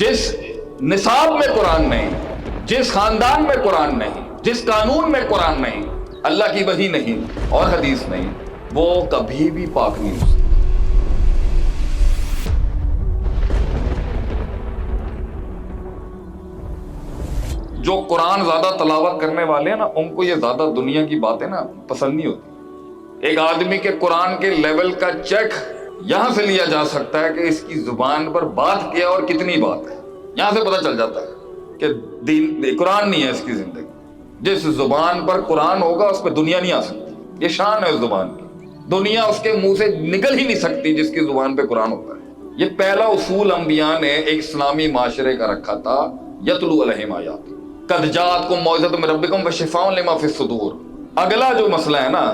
जिस निसाब में कुरान नहीं, जिस खानदान में कुरान नहीं, जिस कानून में कुरान नहीं, अल्लाह की वही नहीं और हदीस नहीं, वो कभी भी पाक नहीं हो सकता। जो कुरान ज्यादा तलावत करने वाले हैं ना, उनको ये ज्यादा दुनिया की बातें ना पसंद नहीं होती। एक आदमी के कुरान के लेवल का चेक यहां से लिया जा सकता है कि इसकी जुबान पर बात क्या और कितनी बात है। यहां से पता चल जाता है कि दीन कुरान नहीं है इसकी जिंदगी। जिस जुबान पर कुरान होगा उस पर दुनिया नहीं आ सकती। ये शान है उस जुबान की। दुनिया उसके मुंह से निकल ही नहीं सकती जिसकी जुबान पे कुरान होता है। ये पहला उसूल अंबिया ने एक इस्लामी माशरे का रखा था, यतलू अलैहिम आयात कद जाअतकुम मौइज़तुम मिन रब्बिकुम व शिफ़ाउन लिमा फ़िस सुदूर। अगला जो मसला है ना,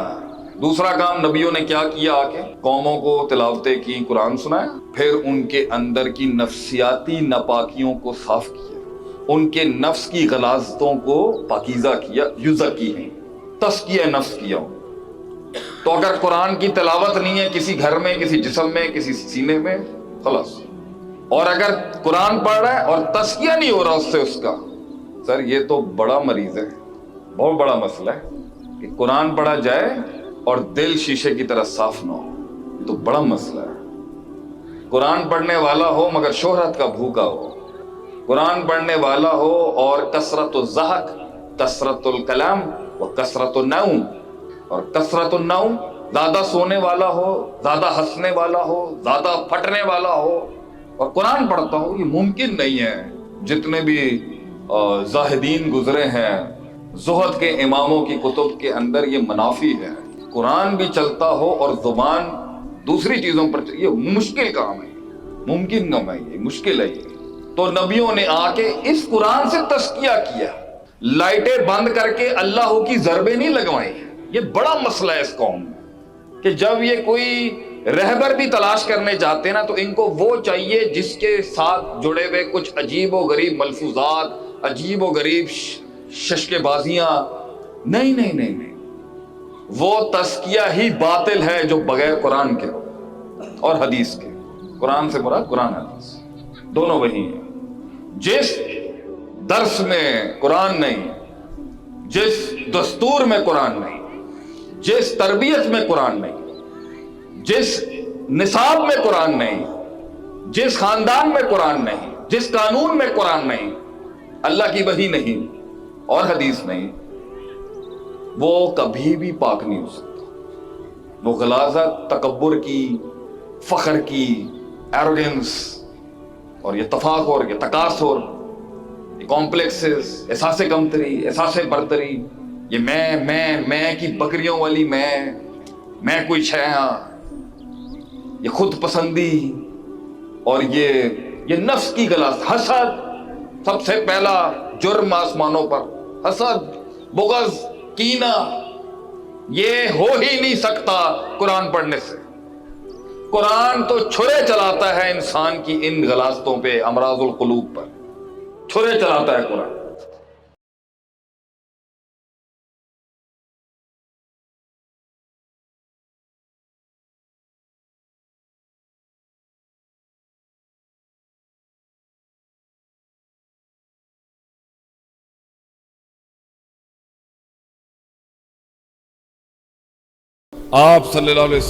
दूसरा काम नबियों ने क्या किया, आके कौमों को तिलावतें की, कुरान सुनाया, फिर उनके अंदर की नफ्सियाती नापाकियों को साफ किया, उनके नफ्स की गलाजतों को पाकीज़ा किया, युज़की है, तस्किया नफ्स किया। तो अगर कुरान की तिलावत नहीं है किसी घर में, किसी जिस्म में, किसी सीने में, खलास। और अगर कुरान पढ़ रहा है और तस्किया नहीं हो रहा उससे उसका, सर ये तो बड़ा मरीज है, बहुत बड़ा मसला है कि कुरान पढ़ा जाए और दिल शीशे की तरह साफ ना हो, तो बड़ा मसला है। कुरान पढ़ने वाला हो मगर शोहरत का भूखा हो, कुरान पढ़ने वाला हो और कसरतुल ज़हक, कसरतुल कलाम व कसरतुल नौम, और कसरतुल नौम ज्यादा सोने वाला हो, ज्यादा हंसने वाला हो, ज्यादा फटने वाला हो और कुरान पढ़ता हो, ये मुमकिन नहीं है। जितने भी जाहिदीन गुजरे हैं, ज़ुहद के इमामों की कुतुब के अंदर ये मनाफी है। कुरान भी चलता हो और जुबान दूसरी चीजों पर, ये मुश्किल काम है, मुमकिन काम है, ये मुश्किल है। ये तो नबियों ने आके इस कुरान से तस्किया किया, लाइटें बंद करके अल्लाह की ज़रबें नहीं लगवाई। ये बड़ा मसला है इस कौम में कि जब ये कोई रहबर भी तलाश करने जाते हैं ना, तो इनको वो चाहिए जिसके साथ जुड़े हुए कुछ अजीब व गरीब मलफूजात, अजीब व गरीब शशकेबाजियां। नहीं नहीं नहीं नहीं, वो तस्किया ही बातिल है जो बगैर कुरान के और हदीस के। कुरान से मुराद कुरान हदीस दोनों वही है। जिस दर्स में कुरान नहीं, जिस दस्तूर में कुरान नहीं, जिस तरबियत में कुरान नहीं, जिस निसाब में कुरान नहीं, जिस खानदान में कुरान नहीं, जिस कानून में कुरान नहीं, अल्लाह की वही नहीं और हदीस नहीं, वो कभी भी पाक नहीं हो सकता। वो गलाजत, तकब्बुर की, फख्र की, एरोगेंस और ये तफाकुर, ये तकासुर, ये कॉम्प्लेक्सेस, एहसास कमतरी, एहसास बरतरी, ये मैं की बकरियों वाली मैं कोई शय, ये खुद पसंदी और ये नफ्स की गलास, हसद, सबसे पहला जुर्म आसमानों पर हसद, बुग़्ज़, कीना, ये हो ही नहीं सकता कुरान पढ़ने से। कुरान तो छुरे चलाता है इंसान की इन गलास्तों पे, अमराजुल कुलूब पर छुरे चलाता है कुरान। आप सल्लल्लाहु अलैहि वसल्लम